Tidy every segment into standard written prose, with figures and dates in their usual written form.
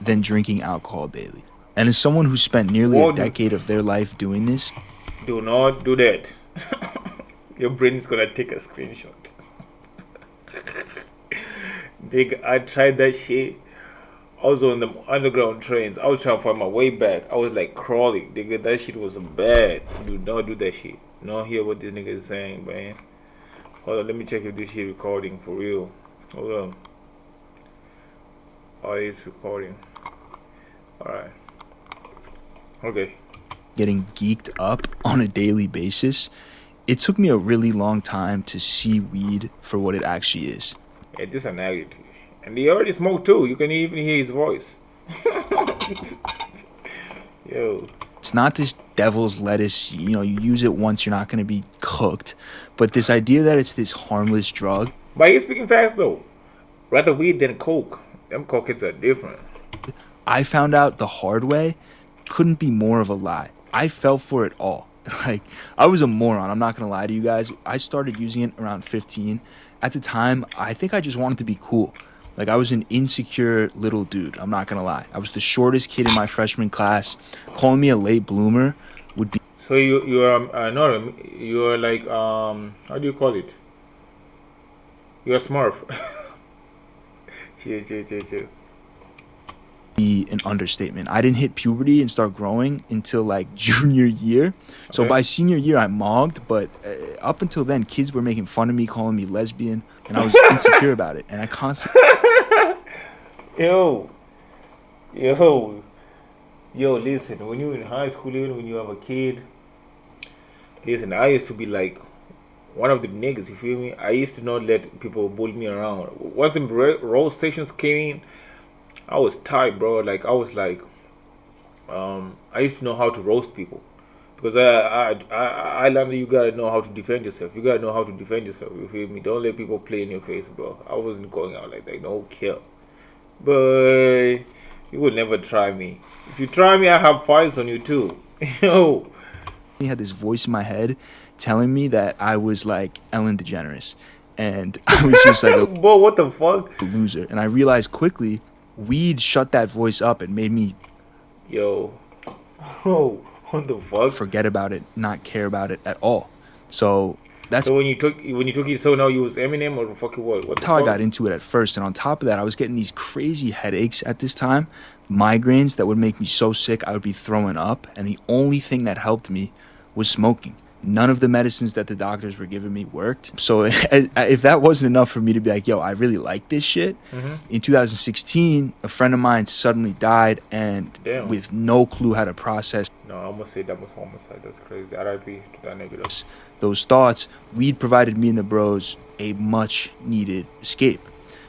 than drinking alcohol daily. And as someone who spent nearly a decade of their life doing this, do not do that. Your brain is gonna take a screenshot. I tried that shit. I was on the underground trains. I was trying to find my way back. I was like crawling. Nigga, that shit was bad. Do not do that shit. Not hear what this nigga is saying, man. Hold on, let me check if this shit recording for real. Hold on. Oh, it's recording. Alright. Okay. getting geeked up on a daily basis, it took me a really long time to see weed for what it actually is. Yeah, this is an addict. And he already smoked too. You can even hear his voice. Yo. It's not this devil's lettuce, you use it once, you're not going to be cooked. But this idea that it's this harmless drug. But he's speaking fast though. Rather weed than coke. Them cokeheads are different. I found out the hard way couldn't be more of a lie. I fell for it all. Like, I was a moron. I'm not going to lie to you guys. I started using it around 15. At the time, I think I just wanted to be cool. Like, I was an insecure little dude. I'm not going to lie. I was the shortest kid in my freshman class. Calling me a late bloomer would be... So you're like, how do you call it? You're a smurf. Chill. be an understatement. I didn't hit puberty and start growing until like junior year. So Okay. by senior year, I mogged. But up until then, kids were making fun of me, calling me lesbian, and I was insecure about it. And I constantly... Yo, listen, when you're in high school, even when you have a kid, listen, I used to be like one of the niggas, you feel me? I used to not let people bully me around. Once the road stations came in, I was tight, bro. Like, I was like, I used to know how to roast people. Because I learned that you gotta know how to defend yourself. You gotta know how to defend yourself, you feel me? Don't let people play in your face, bro. I wasn't going out like that, no kill. But you will never try me. If you try me, I have files on you too. Yo. had this voice in my head telling me that I was like Ellen DeGeneres. And I was just like a Bro, what the fuck? loser. And I realized quickly, weed shut that voice up and made me Yo. Oh, what the fuck? forget about it, not care about it at all. So that's So when you took it, so now you was Eminem or fucking what? What the how I fuck? got into it at first. And on top of that, I was getting these crazy headaches at this time, migraines that would make me so sick I would be throwing up. And the only thing that helped me was smoking. None of the medicines that the doctors were giving me worked. So if that wasn't enough for me to be like, yo, I really like this shit, in 2016, a friend of mine suddenly died, and Damn. with no clue how to process No, I must say that was homicide. That's crazy. R.I.P. to that nigga though. those thoughts, weed provided me and the bros a much needed escape.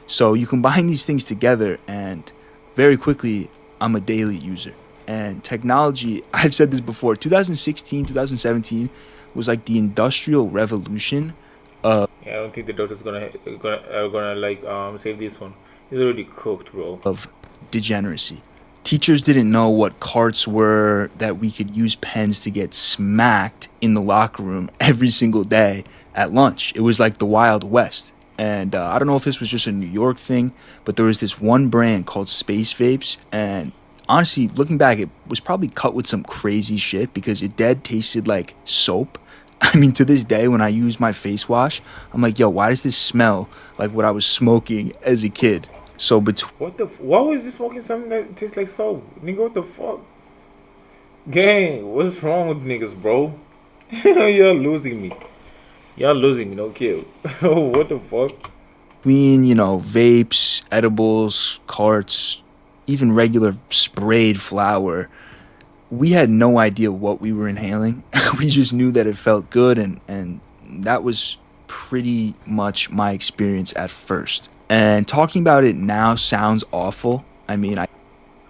So you combine these things together, and very quickly, I'm a daily user. And technology, I've said this before, 2016, 2017 was like the industrial revolution Yeah, I don't think the doctor's gonna like save this one. He's already cooked, bro. of degeneracy. Teachers didn't know what carts were, that we could use pens to get smacked in the locker room every single day at lunch. It was like the Wild West. And I don't know if this was just a New York thing, but there was this one brand called Space Vapes. And honestly, looking back, it was probably cut with some crazy shit because it dead tasted like soap. I mean, to this day, when I use my face wash, I'm like, yo, why does this smell like what I was smoking as a kid? So between What the? Why was you smoking something that tastes like soap, nigga? What the fuck? Gang, what's wrong with niggas, bro? Y'all losing me. Y'all losing me. No kill. What the fuck? vapes, edibles, carts, even regular sprayed flower, we had no idea what we were inhaling. We just knew that it felt good, and that was pretty much my experience at first. And talking about it now sounds awful. I mean, I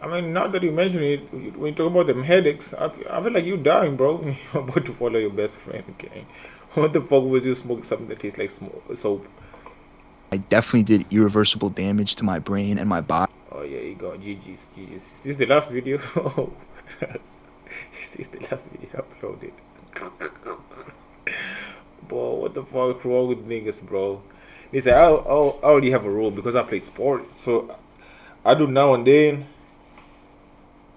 mean, now that you mention it, when you talk about them headaches, I feel like you dying, bro. You're about to follow your best friend, okay? What the fuck was you smoking something that tastes like soap? I definitely did irreversible damage to my brain and my body. Oh yeah, you got GG's. Is this the last video? Oh, is this the last video uploaded? Bro, what the fuck wrong with niggas, bro? Listen, I already have a rule because I play sport, so I do now and then.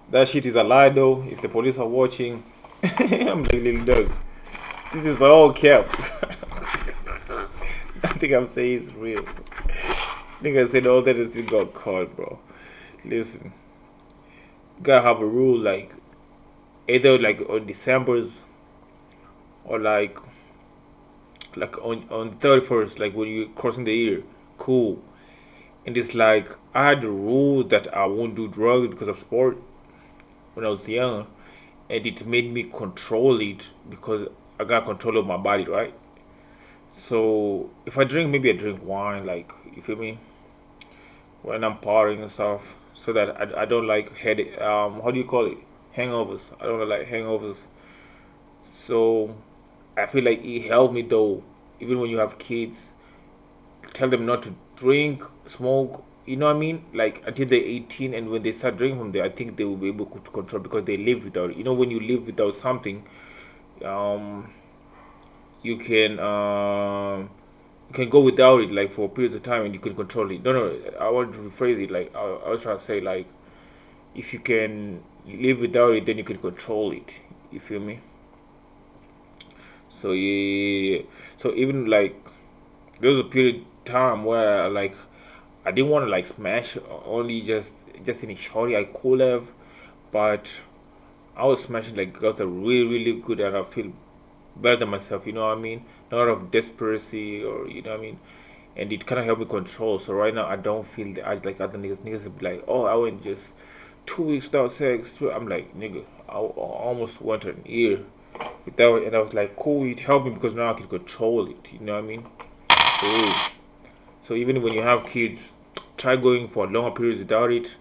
That shit is a lie though. If the police are watching, I'm like, little dog. This is all cap. Nothing I'm saying is real. I think I said all that and still got caught, bro. Listen, you gotta have a rule like either like on December's or like on 31st, like when you crossing the year, cool. And it's like I had a rule that I won't do drugs because of sport when I was young, and it made me control it because I got control of my body, right? So if I drink, maybe I drink wine, like you feel me, when I'm partying and stuff, so that I don't like head. How do you call it? Hangovers. I don't like hangovers. So I feel like it helped me though. Even when you have kids, tell them not to drink, smoke. You know what I mean? Like until they're 18, and when they start drinking from there, I think they will be able to control because they lived without it. You know, when you live without something, um, you can go without it like for periods of time, and you can control it. No, no, I want to rephrase it. Like I was trying to say, like if you can live without it, then you can control it. You feel me? So yeah, so even like there was a period of time where like I didn't want to like smash only just any shorty I could have, but I was smashing like girls that are really really good and I feel better than myself. You know what I mean? Not out of desperation or you know what I mean. And it kind of helped me control. So right now I don't feel that I like other niggas. Niggas would be like, oh, I went just 2 weeks without sex. I'm like, nigga, I almost went an year without it, and I was like, cool. It helped me because now I can control it. You know what I mean? Cool. So even when you have kids, try going for longer periods without it,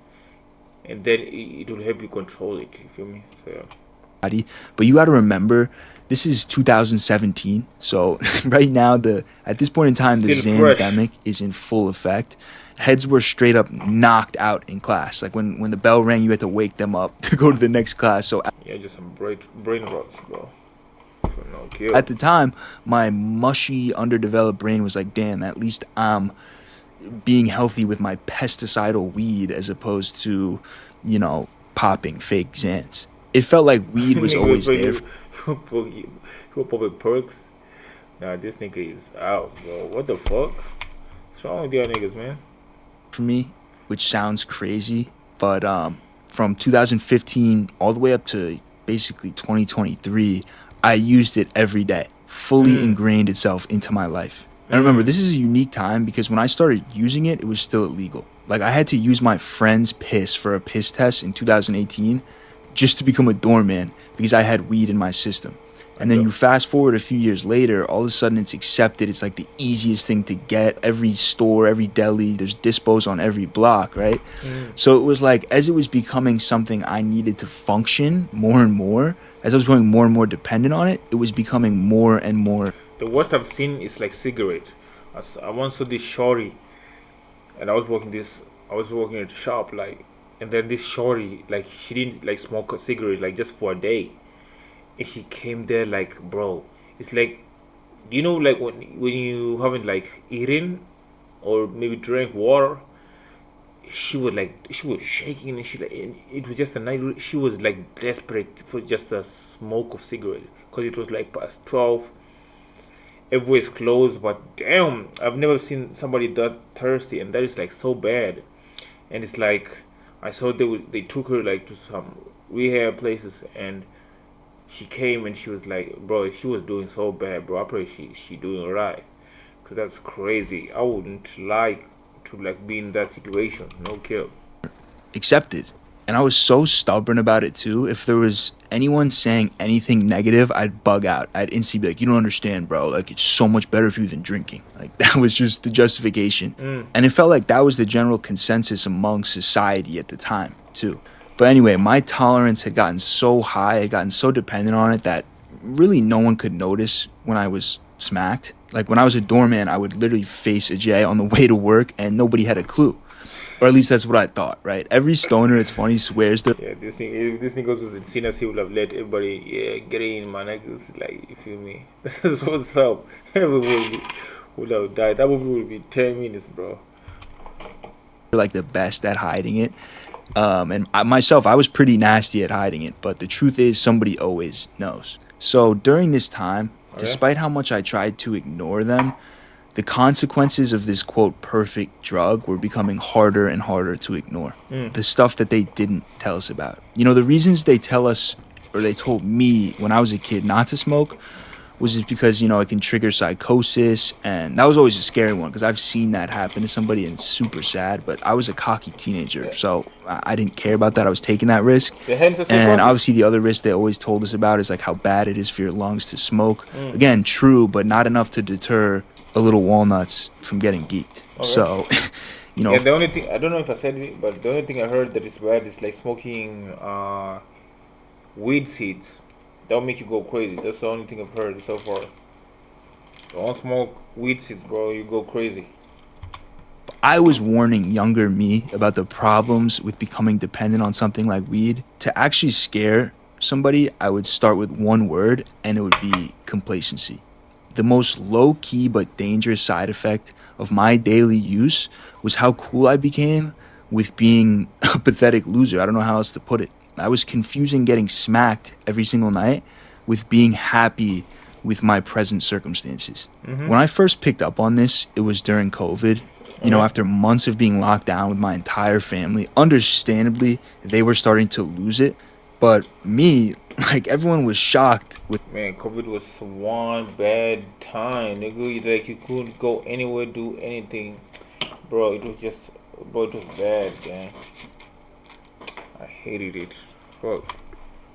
and then it will help you control it. You feel me? So yeah. Body. But you got to remember, this is 2017. So right now, the at this point in time, the Still fresh. Zandemic is in full effect. Heads were straight up knocked out in class. Like when the bell rang, you had to wake them up to go to the next class. So Yeah, just some brain rots, bro. For no kill. at the time, my mushy, underdeveloped brain was like, damn, at least I'm being healthy with my pesticidal weed as opposed to, popping fake Xans. It felt like weed was Nigga, always but there you popping perks. Nah, this nigga is out, bro. What the fuck? What's wrong with y'all niggas, man? for me, which sounds crazy, but from 2015 all the way up to basically 2023, I used it every day, fully Mm. ingrained itself into my life. And remember, this is a unique time because when I started using it, it was still illegal. Like I had to use my friend's piss for a piss test in 2018 just to become a doorman because I had weed in my system. And then you fast forward a few years later, all of a sudden it's accepted. It's like the easiest thing to get. Every store, every deli, there's dispos on every block, right? So it was like as it was becoming something I needed to function more and more, as I was becoming more and more dependent on it, it was becoming more and more. The worst I've seen is like cigarette. I once saw this shorty, and I was working at a shop, like, and then this shorty, like, she didn't like smoke a cigarette, like, just for a day, and she came there, like, bro, it's like, you know, like when you haven't like eaten or maybe drank water, she was shaking and she like and it was just a night. She was like desperate for just a smoke of cigarette because it was like past 12. Everywhere's closed, but damn, I've never seen somebody that thirsty, and that is like so bad. And it's like I saw they took her like to some rehab places, and she came and she was like, bro, she was doing so bad, bro. I pray she doing alright, cause that's crazy. I wouldn't like to like be in that situation. No kill. Accepted. And I was so stubborn about it too. If there was anyone saying anything negative, I'd bug out. I'd instantly be like, you don't understand, bro. Like, it's so much better for you than drinking. Like, that was just the justification. And it felt like that was the general consensus among society at the time too. But anyway, my tolerance had gotten so high, I had gotten so dependent on it that really no one could notice when I was smacked. Like, when I was a doorman, I would literally face a J on the way to work and nobody had a clue. Or at least that's what I thought, right? Every stoner, it's funny, swears to Yeah, this thing. If this thing goes to the sinners, he would have let everybody get in, my niggas. Like, you feel me? That's what's up. Everybody would have died. That movie would be 10 minutes, bro. like the best at hiding it. Myself, I was pretty nasty at hiding it, but the truth is somebody always knows. So during this time, Okay. despite how much I tried to ignore them, the consequences of this quote perfect drug were becoming harder and harder to ignore. The stuff that they didn't tell us about. You know, the reasons they tell us, or they told me when I was a kid not to smoke, was just because, you know, it can trigger psychosis. And that was always a scary one because I've seen that happen to somebody and it's super sad. But I was a cocky teenager, so I didn't care about that. I was taking that risk. The hands are so And funny. obviously, the other risk they always told us about is like how bad it is for your lungs to smoke. Again, true, but not enough to deter a little walnuts from getting geeked. Okay. So, you know, Yeah, the only thing I don't know if I said it, but the only thing I heard that is bad is like smoking weed seeds. That'll make you go crazy. That's the only thing I've heard so far. Don't smoke weed seeds, bro. You go crazy. I was warning younger me about the problems with becoming dependent on something like weed. To actually scare somebody, I would start with one word, and it would be complacency. The most low-key but dangerous side effect of my daily use was how cool I became with being a pathetic loser. I don't know how else to put it. I was confusing getting smacked every single night with being happy with my present circumstances. When I first picked up on this, it was during COVID. You know, after months of being locked down with my entire family, understandably, they were starting to lose it. But me, like, everyone was shocked with Man, COVID was one bad time, nigga. Like you couldn't go anywhere, do anything, bro. It was bad, man. I hated it. Fuck.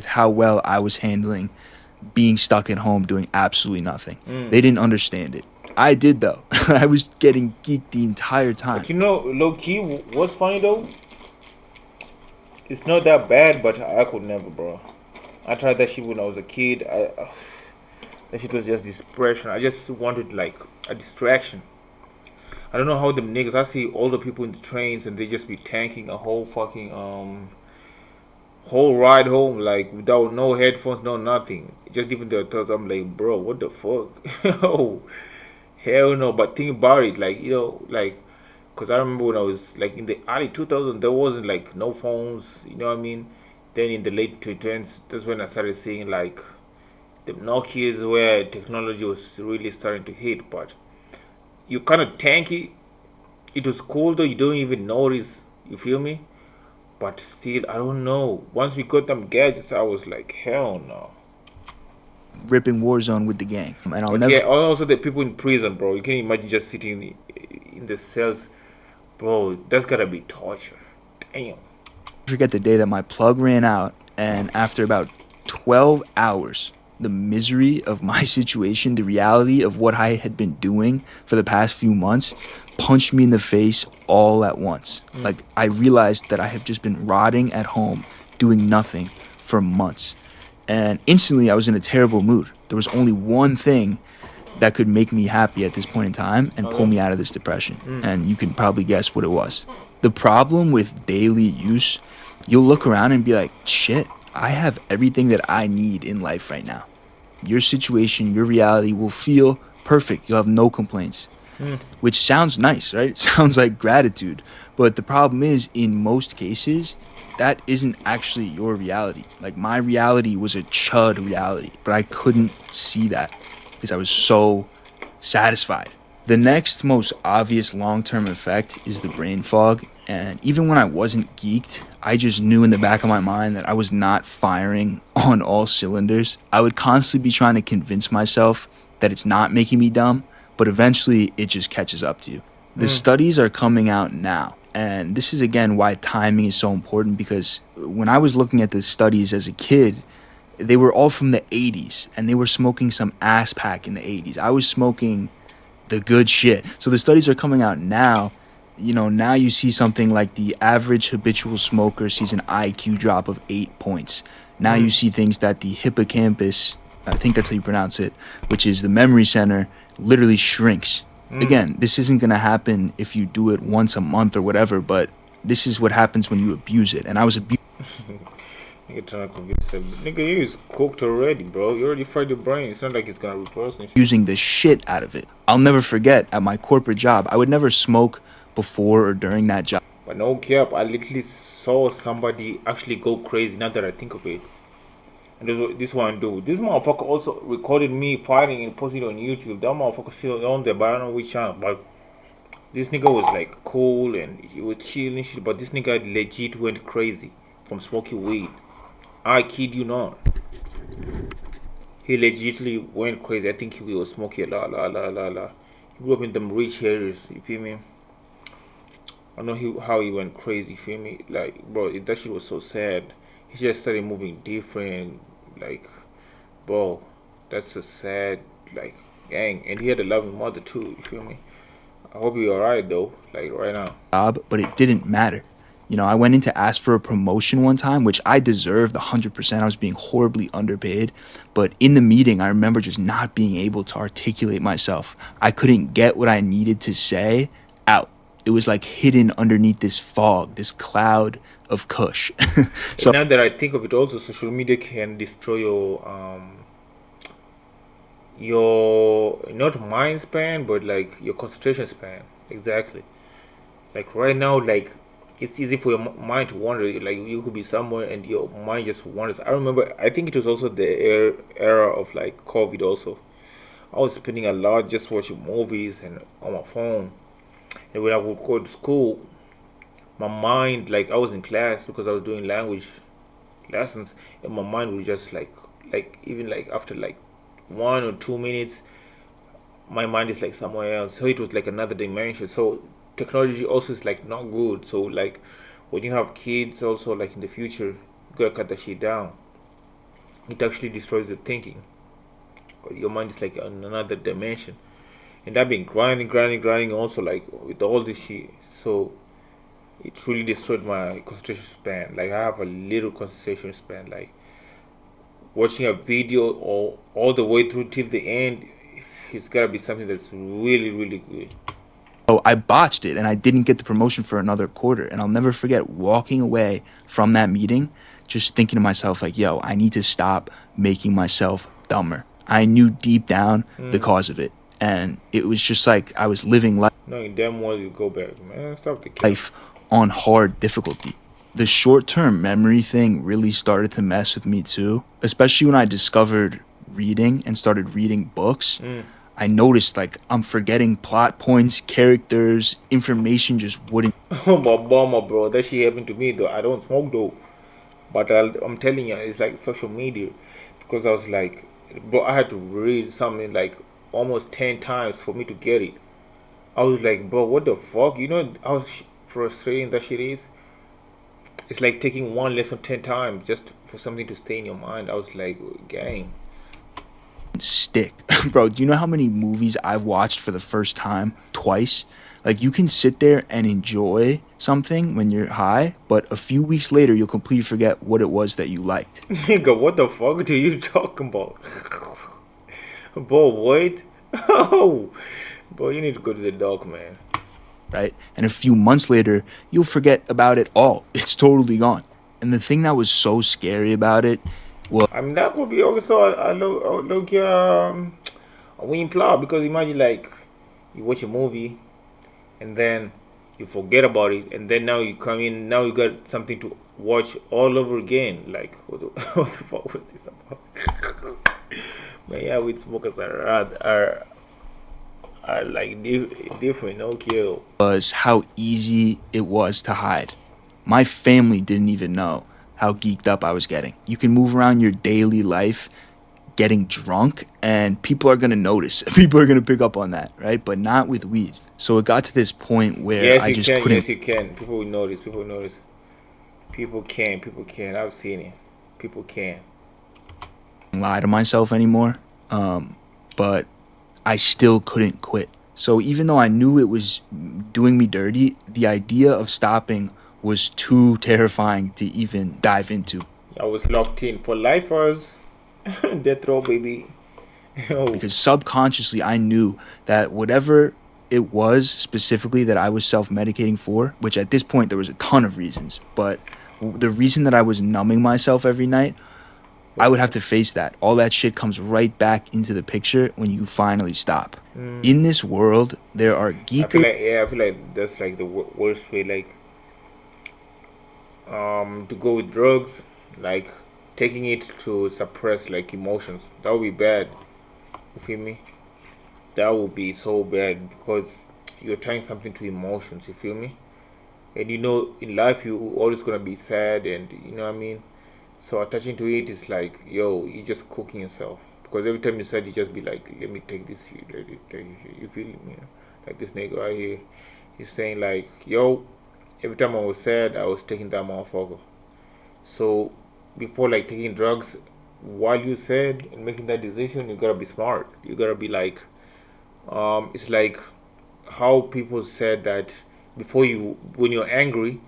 how well I was handling being stuck at home doing absolutely nothing. They didn't understand it. I did, though. I was getting geeked the entire time. But you know, low key, what's funny though? It's not that bad, but I could never, bro. I tried that shit when I was a kid. That shit was just depression. I just wanted like a distraction. I don't know how them niggas. I see older people in the trains and they just be tanking a whole fucking whole ride home like without no headphones, no nothing. Just even their thoughts. I'm like, bro, what the fuck? Oh, hell no. But think about it, like like. Because I remember when I was like in the early 2000s, there wasn't like no phones, you know what I mean? Then in the late 2000s, that's when I started seeing like the Nokias where technology was really starting to hit. But you kind of tanky. It was cool though, you don't even notice, you feel me? But still, I don't know. Once we got them gadgets, I was like, hell no. Ripping Warzone with the gang. And I'll But never yeah, also the people in prison, bro. You can imagine just sitting in the cells. Bro, that's gotta be torture. Damn. forget the day that my plug ran out, and after about 12 hours, the misery of my situation, the reality of what I had been doing for the past few months, punched me in the face all at once. Like, I realized that I have just been rotting at home, doing nothing for months. And instantly, I was in a terrible mood. There was only one thing that could make me happy at this point in time and pull me out of this depression. And you can probably guess what it was. The problem with daily use, you'll look around and be like, shit, I have everything that I need in life right now. Your situation, your reality will feel perfect. You'll have no complaints. Which sounds nice, right? It sounds like gratitude. But the problem is, in most cases, that isn't actually your reality. Like, my reality was a chud reality, but I couldn't see that because I was so satisfied. The next most obvious long-term effect is the brain fog. And even when I wasn't geeked, I just knew in the back of my mind that I was not firing on all cylinders. I would constantly be trying to convince myself that it's not making me dumb, but eventually it just catches up to you. The studies are coming out now. And this is, again, why timing is so important, because when I was looking at the studies as a kid, they were all from the 80s, and they were smoking some ass pack in the 80s. I was smoking the good shit. So the studies are coming out now. You know, now you see something like the average habitual smoker sees an IQ drop of 8 points. Now you see things that the hippocampus, I think that's how you pronounce it, which is the memory center, literally shrinks. Again, this isn't going to happen if you do it once a month or whatever, but this is what happens when you abuse it. And I was abusing Nigga trying to convince them. Nigga, you is cooked already, bro. You already fried your brain. It's not like it's gonna reverse and shit. the shit out of it. I'll never forget, at my corporate job, I would never smoke before or during that job. But no cap, I literally saw somebody actually go crazy. Now that I think of it, and this one dude, this motherfucker also recorded me fighting and posted it on YouTube. That motherfucker still on there, but I don't know which channel. But this nigga was like cool and he was chilling shit. But this nigga legit went crazy from smoking weed. I kid you not. He legitly went crazy. I think he was smoking a lot. He grew up in them rich areas. You feel me? I know how he went crazy. You feel me? Like, bro, that shit was so sad. He just started moving different. Like, bro, that's a sad, like, gang. And he had a loving mother too. You feel me? I hope you're alright though. Like right now. Job, but it didn't matter. You know, I went in to ask for a promotion one time, which I deserved 100%. I was being horribly underpaid. But in the meeting, I remember just not being able to articulate myself. I couldn't get what I needed to say out. It was like hidden underneath this fog, this cloud of kush. So And now that I think of it, also social media can destroy your not mind span, but like your concentration span. Exactly. Like right now, like it's easy for your mind to wander. Like you could be somewhere and your mind just wanders. I remember, I think it was also the era of like COVID. Also, I was spending a lot just watching movies and on my phone. And when I would go to school, my mind, like I was in class because I was doing language lessons, and my mind would just like even like after like 1 or 2 minutes, my mind is like somewhere else. So it was like another dimension. So technology also is like not good. So like when you have kids, also like in the future, you gotta cut that shit down. It actually destroys the thinking. Your mind is like on another dimension, and I've been grinding also like with all this shit. So it really destroyed my concentration span. Like I have a little concentration span. Like watching a video all the way through till the end, it's gotta be something that's really good. I botched it and I didn't get the promotion for another quarter. And I'll never forget walking away from that meeting, just thinking to myself, like, yo, I need to stop making myself dumber. I knew deep down the cause of it. And it was just like I was living Knowing damn well you go back, man. Stop the cap. life on hard difficulty. The short term memory thing really started to mess with me too, especially when I discovered reading and started reading books. I noticed like I'm forgetting plot points, characters, information just wouldn't Oh my bummer, bro. That shit happened to me though. I don't smoke though, but I'm telling you, it's like social media, because I was like, bro, I had to read something like almost 10 times for me to get it. I was like, bro, what the fuck? You know how frustrating that shit is. It's like taking one lesson 10 times just for something to stay in your mind. I was like, gang. stick. Bro, do you know how many movies I've watched for the first time twice? Like you can sit there and enjoy something when you're high, but a few weeks later you'll completely forget what it was that you liked. Nigga, what the fuck are you talking about? Bro, what? Oh, bro, you need to go to the doc, man. Right? And a few months later, you'll forget about it all. It's totally gone. And the thing that was so scary about it was I mean, that could be also a win plot, because imagine like you watch a movie and then you forget about it, and then now you come in, now you got something to watch all over again. Like, what the fuck was this about? But yeah, weed smokers are like different. Okay. was how easy it was to hide. My family didn't even know how geeked up I was getting. You can move around your daily life getting drunk and people are going to notice. People are going to pick up on that, right? But not with weed. So it got to this point where Yes, I you just can. couldn't Yes, you can. People will notice. People will notice. People can. People can. I've seen it. People can. lie to myself anymore. But I still couldn't quit. So even though I knew it was doing me dirty, the idea of stopping was too terrifying to even dive into. I was locked in for lifers. Death row, baby. Oh, Because subconsciously I knew that whatever it was specifically that I was self-medicating for, which at this point there was a ton of reasons, but the reason that I was numbing myself every night, I would have to face that. All that shit comes right back into the picture when you finally stop. In this world, there are I feel geekers like, yeah, I feel like that's like the worst way. Like To go with drugs, like taking it to suppress like emotions. That would be bad. You feel me? That would be so bad because you're tying something to emotions. You feel me? And you know, in life you always gonna be sad, and you know what I mean. So attaching to it is like, yo, you just cooking yourself. Because every time you sad, you just be like, let me take this here, let it take it here. You feel me? You know? Like this nigga right here, he's saying like, yo, every time I was sad, I was taking that motherfucker. So before like taking drugs, while you said and making that decision, you gotta be smart. You gotta be like, it's like how people said that before you, when you're angry,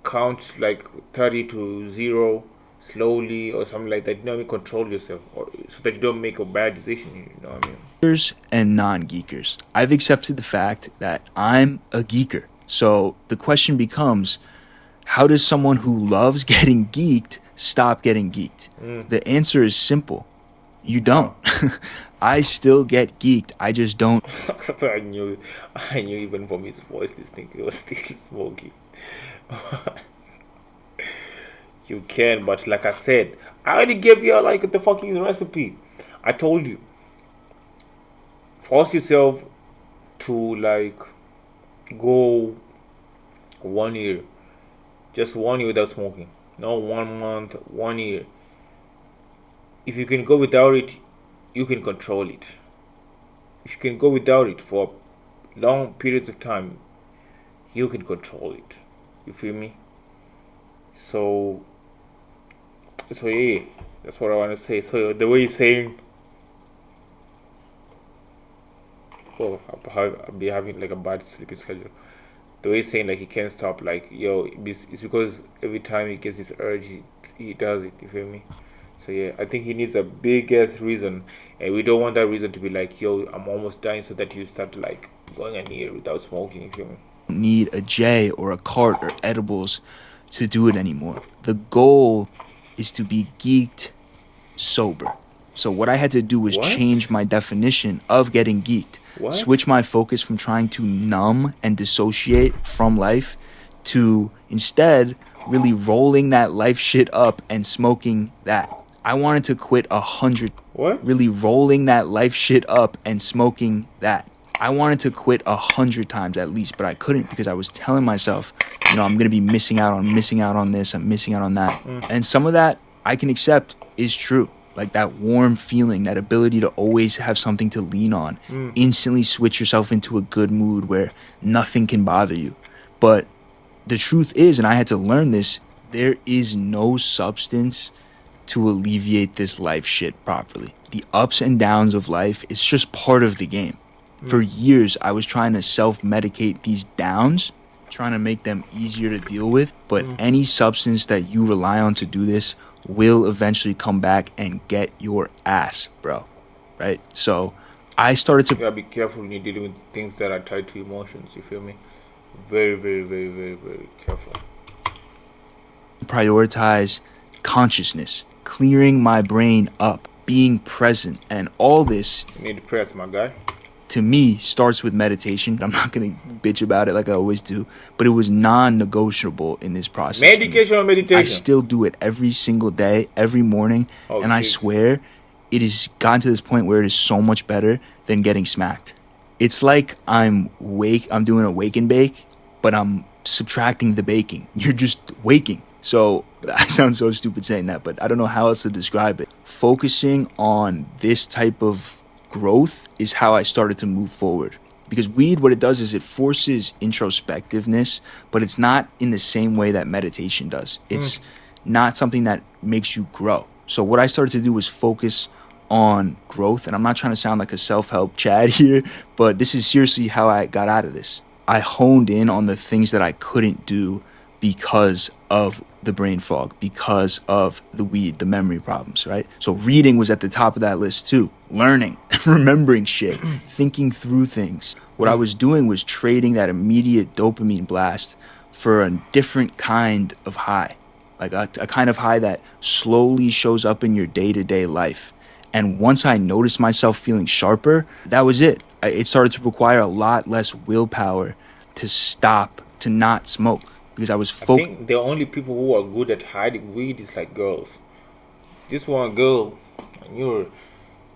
count like 30 to 0 slowly or something like that. You know what I mean? Control yourself, or, so that you don't make a bad decision. You know what I mean? Geekers and non-geekers. I've accepted the fact that I'm a geeker. So the question becomes, how does someone who loves getting geeked stop getting geeked? The answer is simple. You don't. I still get geeked. I just don't I knew even from his voice, this thing was still smoking. You can, but like I said, I already gave you like the fucking recipe. I told you, force yourself to like go 1 year, just 1 year without smoking. No, 1 month, 1 year. If you can go without it, you can control it. If you can go without it for long periods of time, you can control it. You feel me? So, so yeah, that's what I want to say. So the way you're saying, oh, I'll be having like a bad sleeping schedule. The way he's saying like he can't stop, like yo, it's because every time he gets this urge, he does it. You feel me? So yeah, I think he needs a big ass reason, and we don't want that reason to be like, yo, I'm almost dying, so that you start like going a year without smoking. You feel me? need a J or a cart or edibles to do it anymore. The goal is to be geeked sober. So what I had to do was change What? my definition of getting geeked. What? Switch my focus from trying to numb and dissociate from life to instead really rolling that life shit up and smoking that. I wanted to quit 100, What? really rolling that life shit up and smoking that. I wanted to quit 100 times at least, but I couldn't because I was telling myself, I'm gonna be missing out on this, I'm missing out on that. And some of that I can accept is true. Like that warm feeling, that ability to always have something to lean on, instantly switch yourself into a good mood where nothing can bother you. But the truth is, and I had to learn this, there is no substance to alleviate this life shit properly. The ups and downs of life, it's just part of the game. For years, I was trying to self-medicate these downs, trying to make them easier to deal with, but any substance that you rely on to do this will eventually come back and get your ass, bro. Right? So I started You to gotta be careful when you're dealing with things that are tied to emotions. You feel me? Very, very, very, very, very careful. prioritize consciousness, clearing my brain up, being present, and all this You need to press, my guy. to me starts with meditation. I'm not gonna bitch about it like I always do, but it was non-negotiable in this process. for me. Medication or meditation? I still do it every single day, every morning, Oh, and I shit. swear it has gotten to this point where it is so much better than getting smacked. It's like I'm doing a wake and bake, but I'm subtracting the baking. You're just waking. So I sound so stupid saying that, but I don't know how else to describe it. Focusing on this type of growth is how I started to move forward. Because weed, what it does is it forces introspectiveness, but it's not in the same way that meditation does. It's not something that makes you grow. So what I started to do was focus on growth, and I'm not trying to sound like a self-help Chad here, but this is seriously how I got out of this. I honed in on the things that I couldn't do because of the brain fog, because of the weed, the memory problems, right? So reading was at the top of that list too. Learning, remembering shit, thinking through things. What I was doing was trading that immediate dopamine blast for a different kind of high, like a kind of high that slowly shows up in your day-to-day life. And once I noticed myself feeling sharper, that was it. It started to require a lot less willpower to stop, to not smoke. because I was I focused. think the only people who are good at hiding weed is like girls. This one girl, I knew her.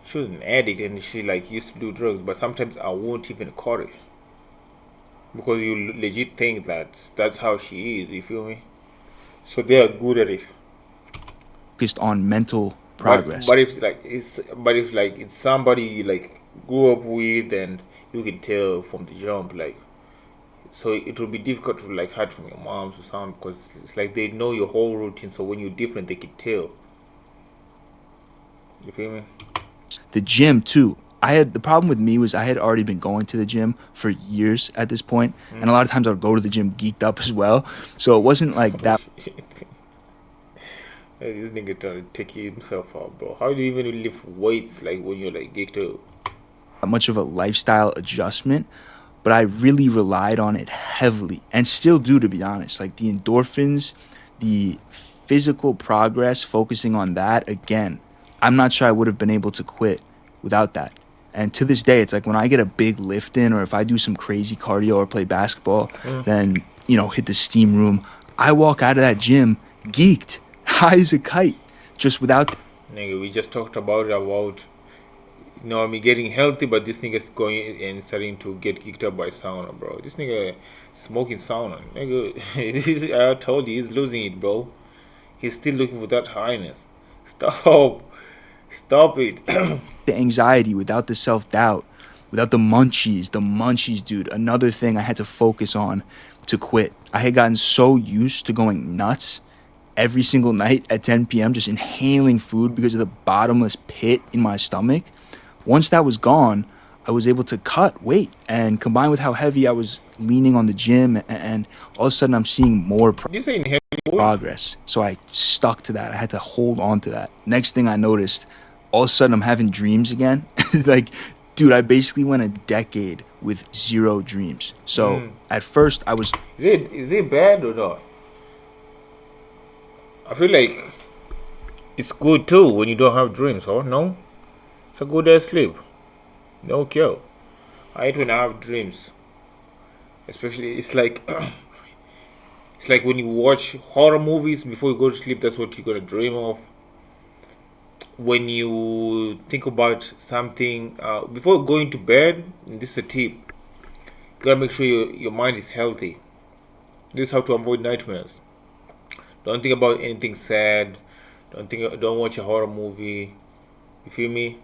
She was an addict and she like used to do drugs, but sometimes I won't even call it because you legit think that that's how she is. You feel me? So they are good at it. On mental But progress. if like it's somebody you like grew up with and you can tell from the jump like, so it will be difficult to like hide from your moms or something because it's like they know your whole routine. So when you're different, they can tell. You feel me? The gym too. I had the problem with me was I had already been going to the gym for years at this point, and a lot of times I would go to the gym geeked up as well. So it wasn't like Oh that shit! Hey, this nigga trying to take himself out, bro. How do you even lift weights like when you're like geeked up? much of a lifestyle adjustment, but I really relied on it heavily and still do, to be honest. Like the endorphins, the physical progress, focusing on that again. I'm not sure I would have been able to quit without that. And to this day, it's like when I get a big lift in or if I do some crazy cardio or play basketball, then, hit the steam room, I walk out of that gym geeked, high as a kite, just without. Nigga, we just talked about I mean getting healthy, but this nigga's going and starting to get kicked up by sauna, bro. This nigga smoking sauna, nigga. I told you he's losing it, bro. He's still looking for that highness. Stop it. The anxiety, without the self doubt, without the munchies. The munchies, dude. Another thing I had to focus on to quit. I had gotten so used to going nuts every single night at 10 p.m., just inhaling food because of the bottomless pit in my stomach. Once that was gone, I was able to cut weight and combined with how heavy I was leaning on the gym, and all of a sudden I'm seeing more This ain't heavy. progress. So I stuck to that. I had to hold on to that. Next thing I noticed, all of a sudden I'm having dreams again. Like, dude, I basically went a decade with zero dreams. So at first I was Is it bad or not? I feel like it's good too when you don't have dreams, huh? No? It's a good ass sleep. No kill. I hate when I have dreams. Especially it's like it's like when you watch horror movies before you go to sleep, that's what you're gonna dream of. When you think about something before going to bed, and this is a tip. You gotta make sure your mind is healthy. This is how to avoid nightmares. Don't think about anything sad. Don't watch a horror movie. You feel me?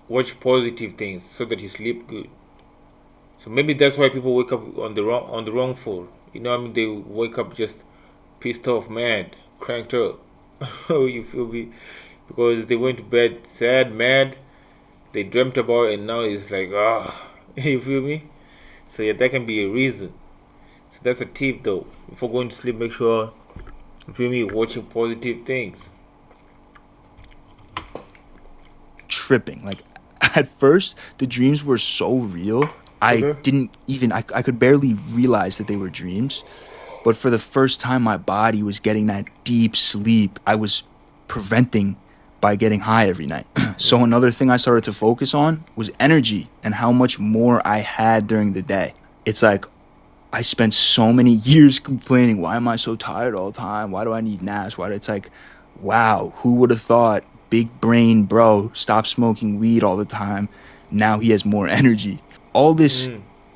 Watch positive things so that you sleep good. So maybe that's why people wake up on the wrong foot. You know what I mean? They wake up just pissed off, mad, cranked up. You feel me? Because they went to bed sad, mad. They dreamt about it, and now it's like you feel me? So yeah, that can be a reason. So that's a tip though. Before going to sleep, make sure you feel me watching positive things. tripping. Like at first, the dreams were so real. I Okay. didn't even, I could barely realize that they were dreams. But for the first time, my body was getting that deep sleep I was preventing by getting high every night. So another thing I started to focus on was energy and how much more I had during the day. It's like I spent so many years complaining, why am I so tired all the time? Why do I need naps? It's like, wow, who would have thought big brain bro stopped smoking weed all the time. Now he has more energy. All this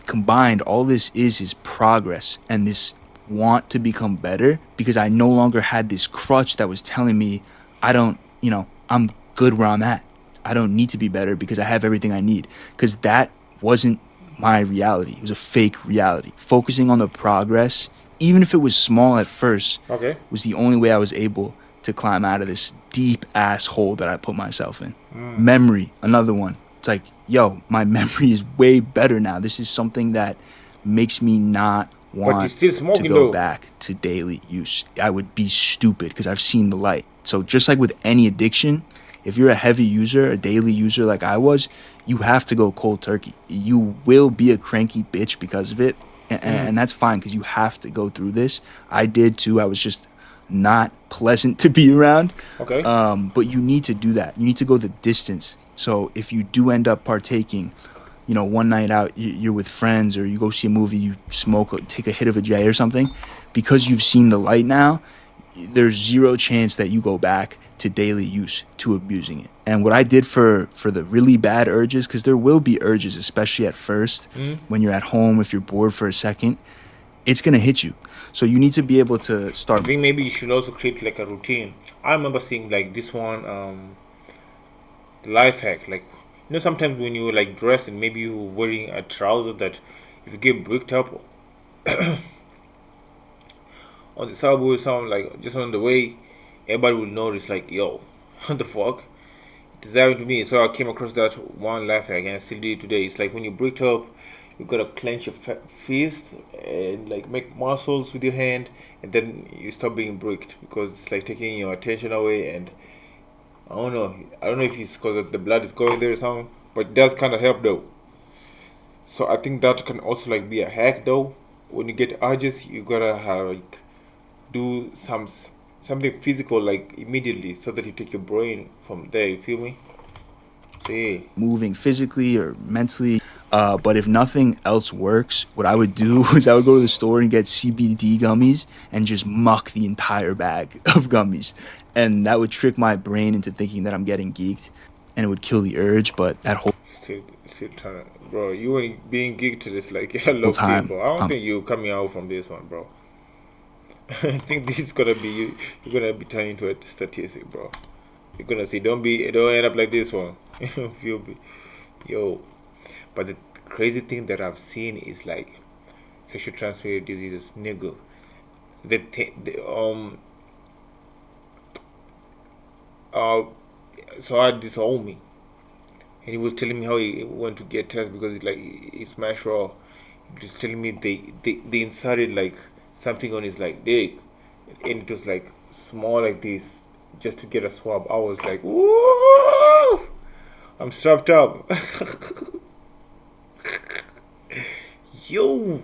combined, all this is progress and this want to become better because I no longer had this crutch that was telling me I'm good where I'm at. I don't need to be better because I have everything I need. Because that wasn't my reality. It was a fake reality. Focusing on the progress, even if it was small at first, Okay. was the only way I was able to climb out of this deep ass hole that I put myself in. Memory, another one. It's like, yo, my memory is way better now. This is something that makes me not But you're want still to smoking go though. back to daily use. I would be stupid because I've seen the light. So just like with any addiction, if you're a heavy user, a daily user like I was, you have to go cold turkey. You will be a cranky bitch because of it. And that's fine because you have to go through this. I did too. I was just not pleasant to be around. Okay. But you need to do that. You need to go the distance. So if you do end up partaking, you know, one night out, you're with friends or you go see a movie, you smoke, take a hit of a J or something, because you've seen the light now, there's zero chance that you go back to daily use, to abusing it. And what I did for the really bad urges, because there will be urges, especially at first, Mm? when you're at home, if you're bored for a second, it's gonna hit you. So you need to be able to I start think maybe you should also create like a routine. I remember seeing like this one life hack. Like you know, sometimes when you like dress and maybe you wearing a trouser that if you get bricked up on the subway or something like just on the way, everybody will notice like, yo, what the fuck? It's happened to me. So I came across that one life hack and I still do it today. It's like when you bricked up, you gotta clench your fist and like make muscles with your hand, and then you stop being bricked because it's like taking your attention away. And I don't know. I don't know if it's because the blood is going there or something, but it does kind of help though. So I think that can also like be a hack though. When you get urges, you gotta have, like do something physical like immediately so that you take your brain from there. You feel me? So yeah. moving physically or mentally. But if nothing else works, what I would do is I would go to the store and get CBD gummies and just muck the entire bag of gummies. And that would trick my brain into thinking that I'm getting geeked and it would kill the urge. But that whole Still trying to, bro. You ain't being geeked to this like a low key, time, bro. I don't think you coming out from this one, bro. I think this is gonna be you. You're gonna be turning into a statistic, bro. You're gonna see. Don't end up like this one. You'll be, yo. But the crazy thing that I've seen is like sexual transmitted diseases, nigga. The uh, so I had this homie, and he was telling me how he went to get tested because he smashed raw. He was telling me they inserted like something on his like dick, and it was like small like this, just to get a swab. I was like, woo! I'm strapped up. Yo,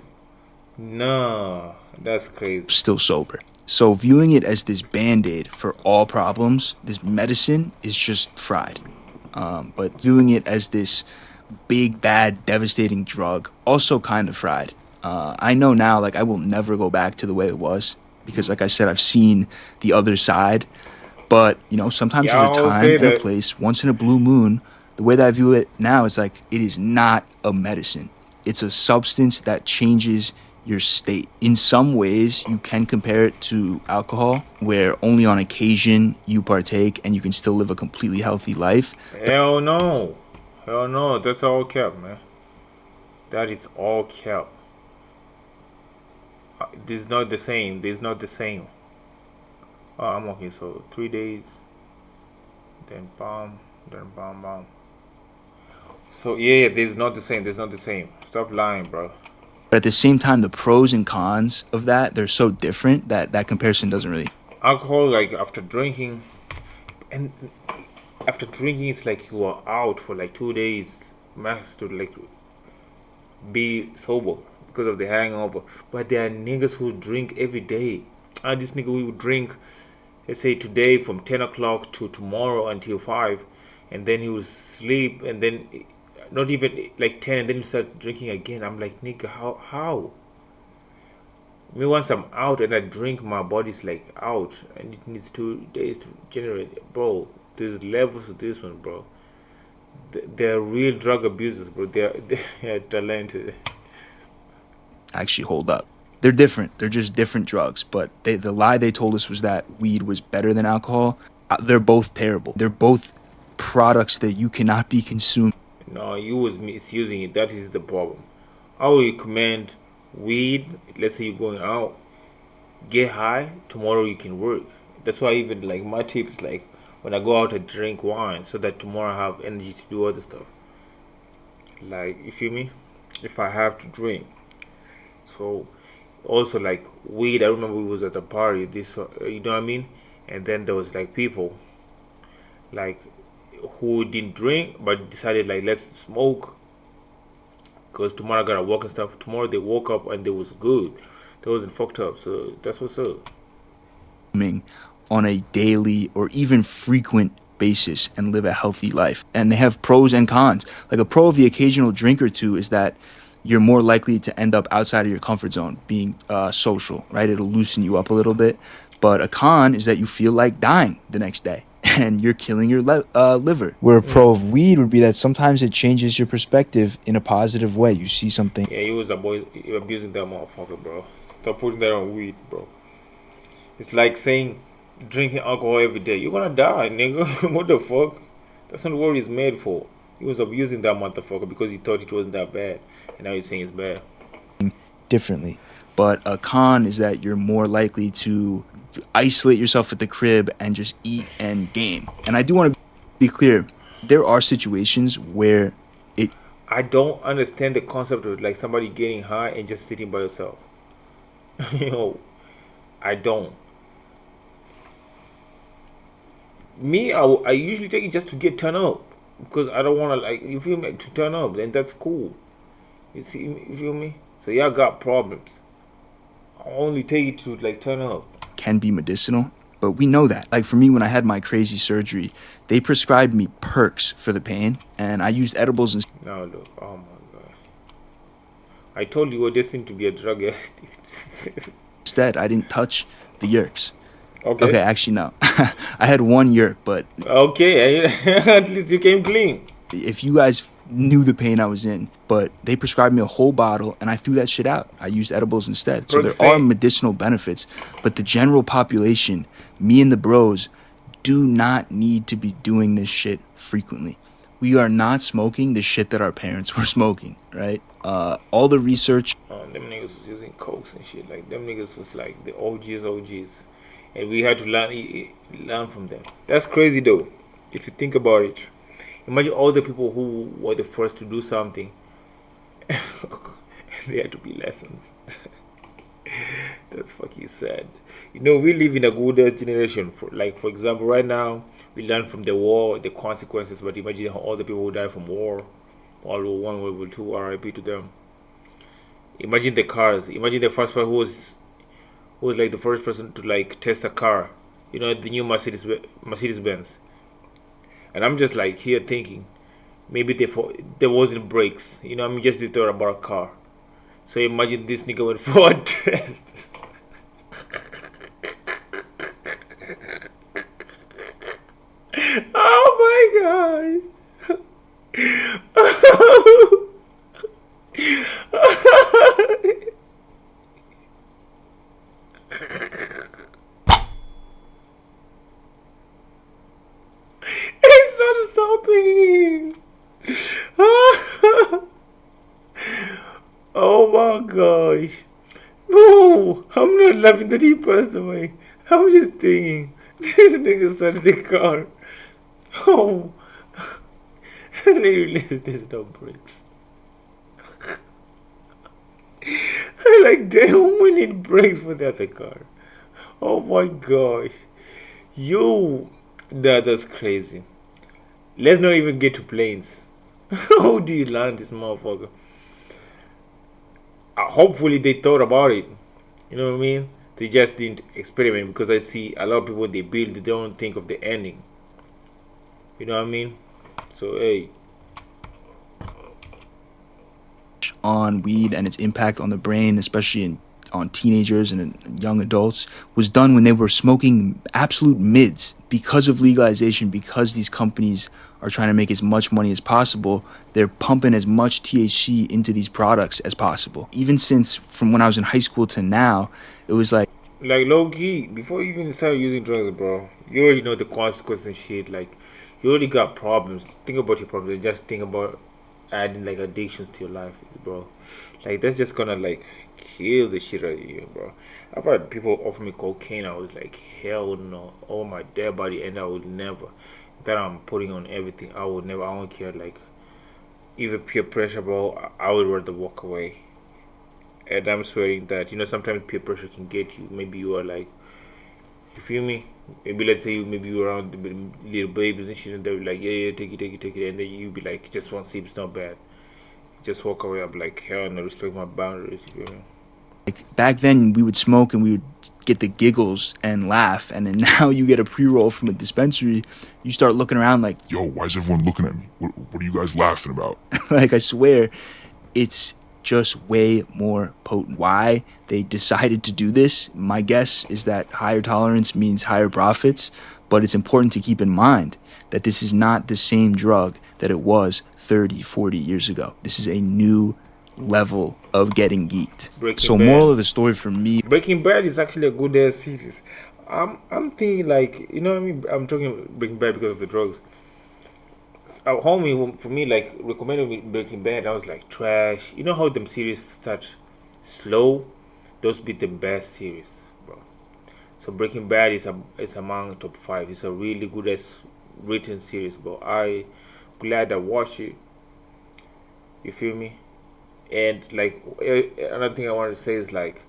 nah, that's crazy. still sober. So viewing it as this band-aid for all problems, this medicine is just fried. But viewing it as this big, bad, devastating drug, also kind of fried. I know now, like, I will never go back to the way it was because, like I said, I've seen the other side. But, you know, sometimes Yeah, there's a I'll time say and a that. place, once in a blue moon. The way that I view it now is like it is not a medicine, it's a substance that changes your state. In some ways, you can compare it to alcohol, where only on occasion you partake and you can still live a completely healthy life. Hell no, hell no. That's all cap, man. That is all cap. This is not the same. This is not the same. Oh, I'm okay. So 3 days, then bomb. So yeah, this is not the same. This is not the same. Stop lying, bro. But at the same time, the pros and cons of that, they're so different that that comparison doesn't really. Alcohol, like and after drinking, it's like you are out for like 2 days max to like be sober because of the hangover. But there are niggas who drink every day. And this nigga will drink, let's say today from 10 o'clock to tomorrow until 5, and then he will sleep, and then not even like 10, and then he start drinking again. I'm like, nigga, how? Me, once I'm out and I drink, my body's like out, and it needs 2 days to generate. Bro, there's levels to this one, bro. They're real drug abusers, bro. They're talented. Actually hold up. They're different. They're just different drugs. But the lie they told us was that weed was better than alcohol. They're both terrible. They're both products that you cannot be consumed. No, you was misusing it. That is the problem. I would recommend weed. Let's say you're going out, get high. Tomorrow you can work. That's why even like my tip is like when I go out, I drink wine so that tomorrow I have energy to do other stuff. Like you feel me? If I have to drink, so also like weed. I remember we was at a party. This you know what I mean? And then there was like people like who didn't drink but decided like let's smoke because tomorrow I gotta work and stuff. Tomorrow they woke up and they was good. They wasn't fucked up. So that's what's up. On a daily or even frequent basis and live a healthy life. And they have pros and cons. Like a pro of the occasional drink or two is that you're more likely to end up outside of your comfort zone, being social, right? It'll loosen you up a little bit. But a con is that you feel like dying the next day and you're killing your liver. Where a pro of weed would be that sometimes it changes your perspective in a positive way. You see something. Yeah, he was abusing that motherfucker, bro. Stop putting that on weed, bro. It's like saying drinking alcohol every day. You're gonna die, nigga. What the fuck? That's not what it's made for. He was abusing that motherfucker because he thought it wasn't that bad. And now he's saying it's bad. Differently. But a con is that you're more likely to isolate yourself at the crib and just eat and game. And I do want to be clear, there are situations where I don't understand the concept of like somebody getting high and just sitting by yourself. I don't. Me, I usually take it just to get turned up because I don't want to like, you feel me, to turn up, then that's cool. You see, you feel me? So y'all got problems. I only take it to like turn up. Can be medicinal, but we know that. Like for me, when I had my crazy surgery, they prescribed me perks for the pain, and I used edibles and. Now look, oh my god! I told you were destined to be a drug addict. Instead, I didn't touch the yerks. Okay, actually no. I had one yerk, but okay, at least you came clean. If you guys knew the pain I was in, but they prescribed me a whole bottle and I threw that shit out. I used edibles instead. So there are medicinal benefits, but the general population, me and the bros, do not need to be doing this shit frequently. We are not smoking the shit that our parents were smoking, right? All the research. Them niggas was using cokes and shit. Like them niggas was like the OGs. And we had to learn from them. That's crazy though, if you think about it. Imagine all the people who were the first to do something. They had to be lessons. That's fucking sad. You know, we live in a good generation. For example, right now, we learn from the war, the consequences, but imagine all the people who died from war. World War One, World War Two, RIP to them. Imagine the cars. Imagine the first person who was like the first person to like test a car. You know, the new Mercedes Benz. And I'm just like here thinking, maybe there wasn't brakes. You know, I'm just thought about a car. So imagine this nigga went for a test. Oh my god. It's not stopping. Oh my gosh. No, I'm not laughing that he passed away. I'm just thinking, this nigga started the car. Oh. They realized there's no brakes. Like, damn, we need brakes for the other car. Oh my gosh. That's crazy. Let's not even get to planes. How do you land this motherfucker? Hopefully they thought about it. You know what I mean? They just didn't experiment, because I see a lot of people they build, they don't think of the ending. You know what I mean? So hey. On weed and its impact on the brain, especially on teenagers and young adults, was done when they were smoking absolute mids. Because of legalization, because these companies are trying to make as much money as possible, they're pumping as much THC into these products as possible. Even since from when I was in high school to now, it was like low key, before you even start using drugs, bro, you already know the consequences and shit. Like, you already got problems. Think about your problems and just think about adding like addictions to your life, bro. Like, that's just gonna like kill the shit out of you, bro. I've had people offer me cocaine. I was like, hell no. Oh my dead body, and I would never. That I'm putting on everything. I would never. I don't care. Like, even peer pressure, bro. I would rather walk away. And I'm swearing that, you know, sometimes peer pressure can get you. Maybe you are like, you feel me? Maybe let's say maybe you around the little babies and shit, and they'll be like, yeah, take it, and then you be like, just one sip, it's not bad. Just walk away. I'm like, hell no, respect my boundaries. You feel me? Like back then, we would smoke and we would get the giggles and laugh, and then now you get a pre-roll from a dispensary, you start looking around like, Yo, why is everyone looking at me? What are you guys laughing about? like, I swear, it's just way more potent. Why they decided to do this, my guess is that higher tolerance means higher profits, but it's important to keep in mind that this is not the same drug that it was 30, 40 years ago. This is a new level of getting geeked. Breaking So Bad. moral of the story for me, Breaking Bad is actually a good series. I'm thinking like, you know what I mean? I'm talking Breaking Bad because of the drugs. A homie for me like recommended me Breaking Bad. I was like, trash. You know how them series start slow? Those be the best series, bro. So Breaking Bad is among top 5. It's a really good written series, bro. I glad I watched it. You feel me? And like another thing I want to say is like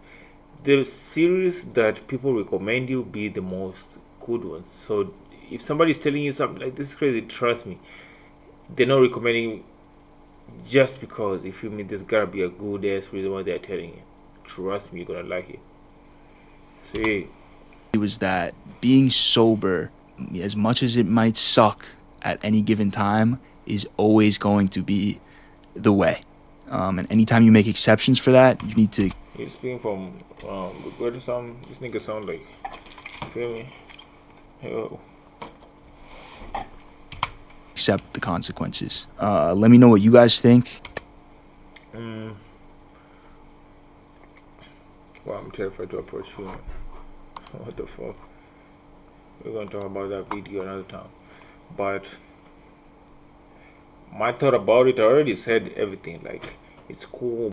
the series that people recommend you be the most good ones. So if somebody's telling you something like this is crazy, trust me, they're not recommending just because. You feel me? There's gotta be a good ass reason why they're telling you. Trust me, you're gonna like it. See, it was that being sober, as much as it might suck at any given time, is always going to be the way. And anytime you make exceptions for that, you need to he's speaking from where does this nigga sound like? You feel me? Yo. accept the consequences. Let me know what you guys think. Well, I'm terrified to approach you. What the fuck? We're gonna talk about that video another time. But my thought about it, I already said everything. Like, it's cool.